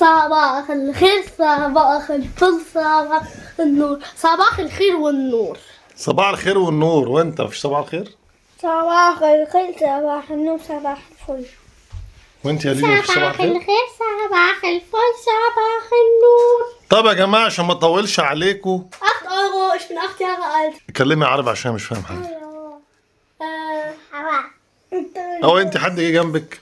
صباح الخير، صباح الفل، صباح النور، صباح الخير والنور. صباح الخير والنور. وانت مفيش صباح الخير؟ صباح الخير، صباح النور، صباح الفل. وانت يا ليلي مفيش صباح الخير؟ صباح الفل، صباح النور. طب يا جماعه عشان ما اطولش عليكم، 8 Euro، ich bin 8 Jahre alt. اتكلمي عربي عشان مش فاهم حاجه. Hallo. او انت حد جه جنبك؟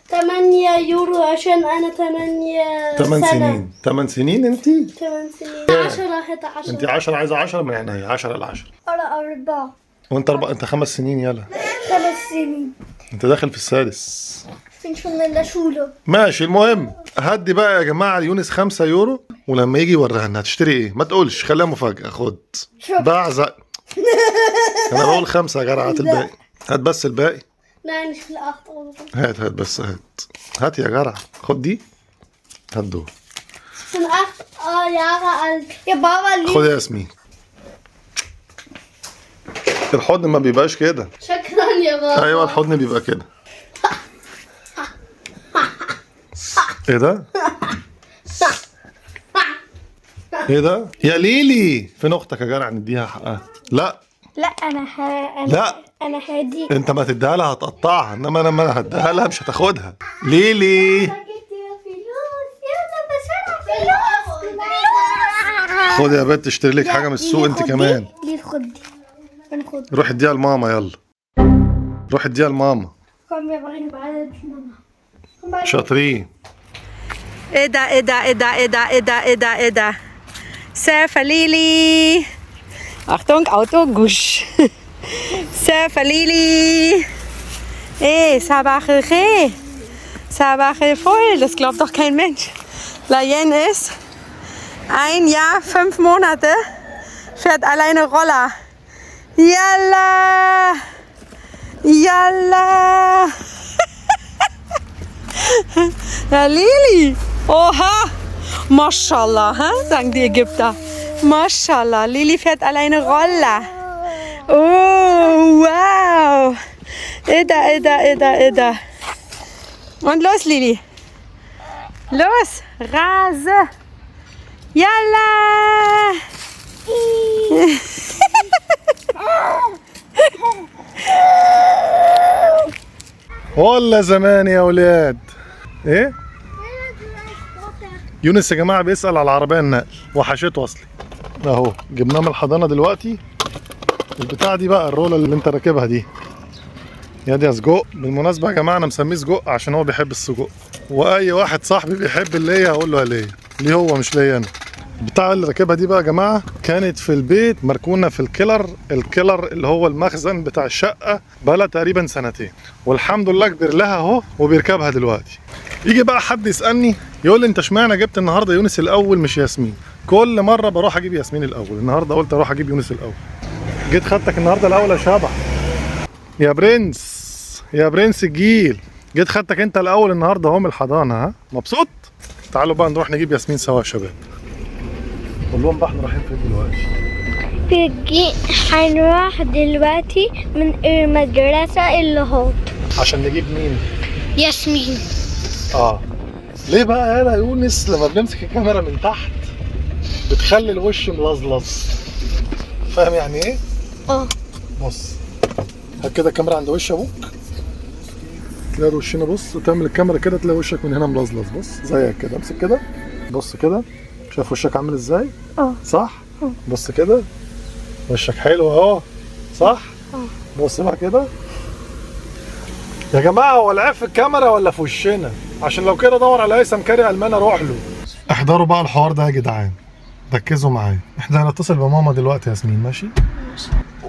8 يورو عشان انا 8 8 سنة. سنين. 8 سنين انت؟ 8 سنين. 10 حتى 10. انت 10 عايزه 10 من عينيا. 10 ل 10. أنا 4. وانت 4. انت 5 سنين. يلا 5 سنين. انت داخل في السادس. Ich bin schon in der Schule. ماشي. المهم هدي بقى يا جماعه ليونس 5 يورو، ولما يجي يوريها لنا هتشتري ايه؟ ما تقولش، خليها مفاجاه. خد بعزق. انا بقول 5 يا جدع. هات الباقي. هات بس الباقي. Nein, ich will 8 Euro. هات بس هات يا جدع. خد دي. هات دول. Ich bin 8 Jahre alt. Ja, Baba خد liebt. يا ياسمين. الحضن ما بيبقاش كده. شكرا يا بابا. ايوه الحضن بيبقى كده. ايه ده؟ ايه ده؟ يا ليلي فين اختك يا جدع؟ نديها حقها. لا لا أنا لا أنا هديك. انت ما تديها لها هتقطعها، انما انا لما هديها لها مش هتاخدها. ليلي خد يا بنت، اشتري لك حاجه من السوق انت كمان. دي خد دي. أنا خد. روح اديها لماما. يلا روح اديها لماما. Komm, wir bringen beide die Mama. شاطرين. ايه ده ايه ده ايه ده ايه ده ايه ده ايه ده ايه ده سافة ليلي. Achtung, Auto, gusch. سافة ليلي. Ey, Sabach el-Khair. Sabach el-Fol, das glaubt doch kein Mensch. Layen ist 1 Jahr, 5 Monate, fährt alleine Roller. Yalla! Yalla! Ja, Lili! Oha! Maschallah, sagen die Ägypter. Maschallah, Lili fährt alleine Roller. Oh, wow! Ida. Und los, Lili. Los, Rase. Yalla! والله زمان يا ولاد. ايه؟ يونس يا جماعه بيسأل على العربيه النقل، وحشته اصلي. اهو جبناه من الحضانه دلوقتي. البتاع دي بقى الرولة اللي انت راكبها دي، يا دي سجق. بالمناسبه يا جماعه انا مسميه سجق عشان هو بيحب السجق، واي واحد صاحبي بيحب اللي هي هقول له ليه. ليه هو مش ليا انا. البتاع اللي راكبها دي بقى يا جماعه كانت في البيت مركونه في الكيلر اللي هو المخزن بتاع الشقه بقالها تقريبا 2 سنين، والحمد لله كبر لها اهو وبيركبها دلوقتي. يجي بقى حد يسالني يقول لي انت اشمعنى جبت النهارده يونس الاول مش ياسمين؟ كل مره بروح اجيب ياسمين الاول، النهارده قلت اروح اجيب يونس الاول. جيت خدتك النهارده الاول يا شبح. يا برنس الجيل. جيت خدتك انت الاول النهارده اهو من الحضانه. ها مبسوط؟ تعالوا بقى نروح نجيب ياسمين سوا يا شباب. قول لهم بقى احنا رايحين فين دلوقتي؟ هنروح دلوقتي من المدرسة اللي هوت عشان نجيب مين؟ ياسمين. ليه بقى يا يونس لما بنمسك الكاميرا من تحت بتخلي الوش ملظلظ؟ فاهم يعني ايه؟ بص هات كده الكاميرا عند وش ابوك، تلاقي وشنا. بص وتعمل الكاميرا كده تلاقي وشك من هنا ملظلظ. بص زيك كده. امسك كده. بص كده. شايف وشك عامل ازاي؟ صح؟ بص كده. وشك حلو اهو. صح؟ بص بقى كده. يا جماعه هو العيب في الكاميرا ولا في وشنا؟ عشان لو كده دور على هيثم كاري المان اروح له. احضروا بقى الحوار ده يا جدعان، ركزوا معايا. احنا هنتصل بماما دلوقتي ياسمين. ماشي؟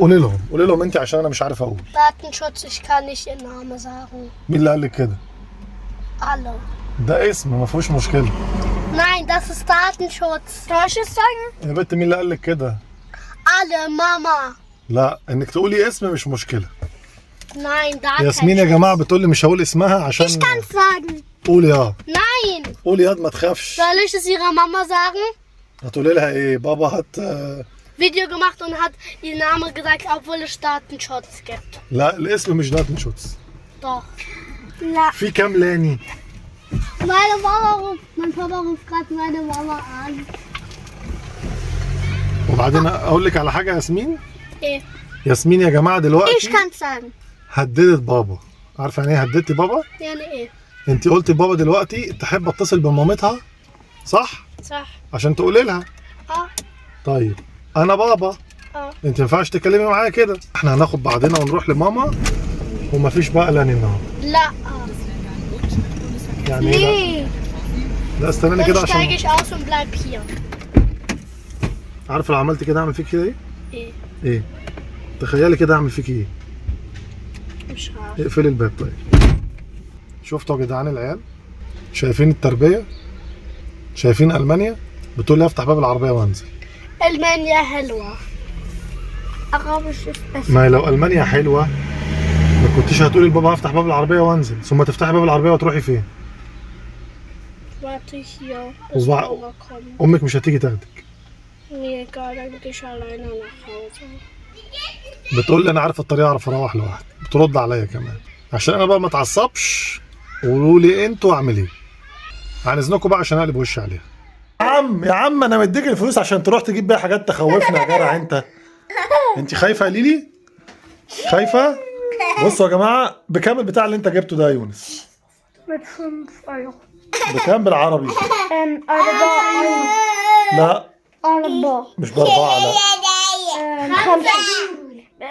قولي لهم انت عشان انا مش عارف اقول. Datenschutz, ich kann nicht Ihren Namen sagen. مين اللي قال لك كده؟ Hallo. ده اسم ما فيهوش مشكله. Nein, das ist Datenschutz. Soll ich es sagen? يا بنت مين اللي قال لك كده؟ Alle, Mama. لا انك تقولي اسم مش مشكله. Nein, Datenschutz. ياسمين يا جماعه بتقول لي مش هقول اسمها عشان. Ich kann's sagen. قولي Nein. قولي ياض ما تخافش. Soll ich es Ihrer Mama sagen? هتقولي لها ايه؟ بابا هات Video gemacht und hat ihren Namen gesagt, obwohl es Datenschutz gibt. لا الاسم مش داتنشوتس. Doch. لا. في كام لاني؟ Meine Mama ruft, mein Papa ruft gerade meine Mama an. وبعدين اقول لك على حاجه يا ياسمين. ايه؟ ياسمين يا جماعه دلوقتي Ich kann's sagen. هددت بابا. عارفه يعني ايه هددتي بابا؟ يعني ايه؟ انت قلتي بابا دلوقتي تحب اتصل بمامتها صح؟ صح. عشان تقولي لها. طيب انا بابا. انت ما ينفعش تتكلمي معايا كده، احنا هناخد بعضنا ونروح لماما ومفيش بقى لاني النهارده. لا. يعني ايه لا؟ لا استناني كده Dann steige عشان ich aus und bleib hier. عارفه لو عملت كده اعمل فيك كده ايه؟ ايه؟ ايه؟ تخيلي كده اعمل فيك ايه؟ مش عارف. اقفلي الباب طيب. شفتوا يا جدعان العيال؟ شايفين التربيه؟ شايفين المانيا؟ بتقول لي افتح باب العربيه وانزل. المانيا حلوة. Arabisch ist besser. ما لو المانيا حلوه ما كنتيش هتقولي لبابا افتح باب العربيه وانزل، ثم تفتحي باب العربيه وتروحي فين؟ Warte hier, bis وبع- Mama kommt. امك مش هتيجي تاخدك. Mir egal, dann gehe ich alleine nach Hause. بتقول لي انا عارف الطريقه اعرف اروح لوحدي، بترد عليا كمان عشان انا بقى ما اتعصبش. قولوا لي انتوا اعمل ايه؟ عن اذنكم بقى عشان اقلب وشي عليها. يا عم انا مديك الفلوس عشان تروح تجيب بيها حاجات تخوفنا يا جدع انت. انت خايفه يا ليلي؟ خايفه؟ بصوا يا جماعه بكام البتاع اللي انت جبته ده يا يونس؟ Mit 5 Euro. بكام بالعربي؟ 4 Euro. لا 4. مش باربعه لا.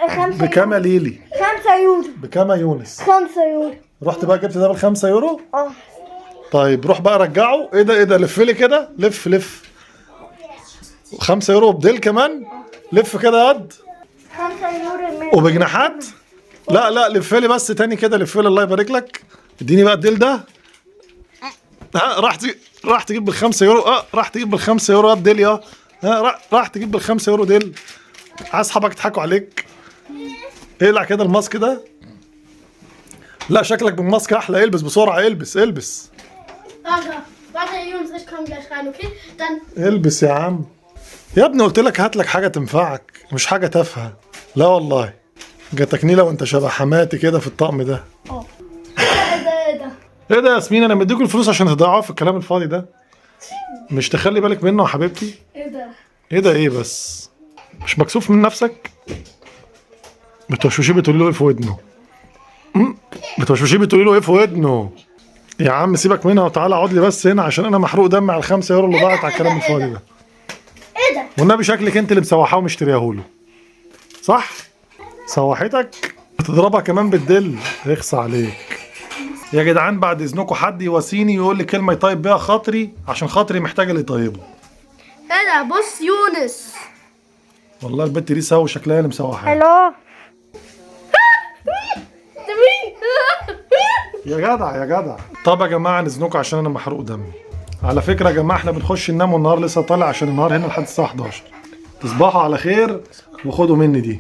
5 بكام يا ليلي؟ 5 يورو. بكام يا يونس؟ 5 يورو. رحت بقى جبت ده ب5 يورو؟ اه. طيب روح بقى رجعه. ايه ده ايه ده؟ لف لي كده، لف لف. 5 يورو بديل كمان؟ لف كده يد 5 يورو من وبجناحات؟ لا لا لف لي بس تاني كده، لف لي الله يبارك لك. اديني بقى الديل ده. ها راح تجيب بال5 يورو. راح تجيب بال5 يورو ديل يا. راح تجيب بال5 يورو ديل. عايز اصحابك يضحكوا عليك. اقلع كده الماسك ده. لا شكلك بالماسك احلى. البس بسرعه، البس. Warte, Jungs, ich komme gleich rein, okay? Dann. البس يا عم. يا ابني قلت لك هات لك حاجه تنفعك مش حاجه تافهه. لا والله جاتك نيله وانت شبه حماتي كده في الطقم ده. ايه ده يا ياسمين؟ انا مديكوا الفلوس عشان تضيعوها في الكلام الفاضي ده. مش تخلي بالك منه يا حبيبتي؟ ايه ده ايه بس؟ مش مكسوف من نفسك؟ بتوشوشي بتقولي له ايه في ودنه؟ بتوشوشي بتقولي له ايه في ودنه؟ يا عم سيبك منها وتعالى اقعد لي بس هنا عشان انا محروق دم على ال5 يورو اللي ضاعت على الكلام الفاضي ده. ايه ده؟ والنبي شكلك انت اللي مسوحاه ومشترياه له. صح؟ سوحتك؟ بتضربها كمان بالدل. اخص عليك. يا جدعان بعد اذنكم حد يواسيني يقول لي كلمه يطيب بيها خاطري عشان خاطري محتاج اللي يطيبه. ايه ده؟ بص يونس. والله البت دي سوا شكلها اللي مسوحاها. هلو. يا جدع. طب يا جماعه عن اذنكم عشان انا محروق دمي. على فكره يا جماعه احنا بنخش ننام والنهار لسه طالع عشان النهار هنا لحد الساعه 11. تصبحوا على خير وخدوا مني دي.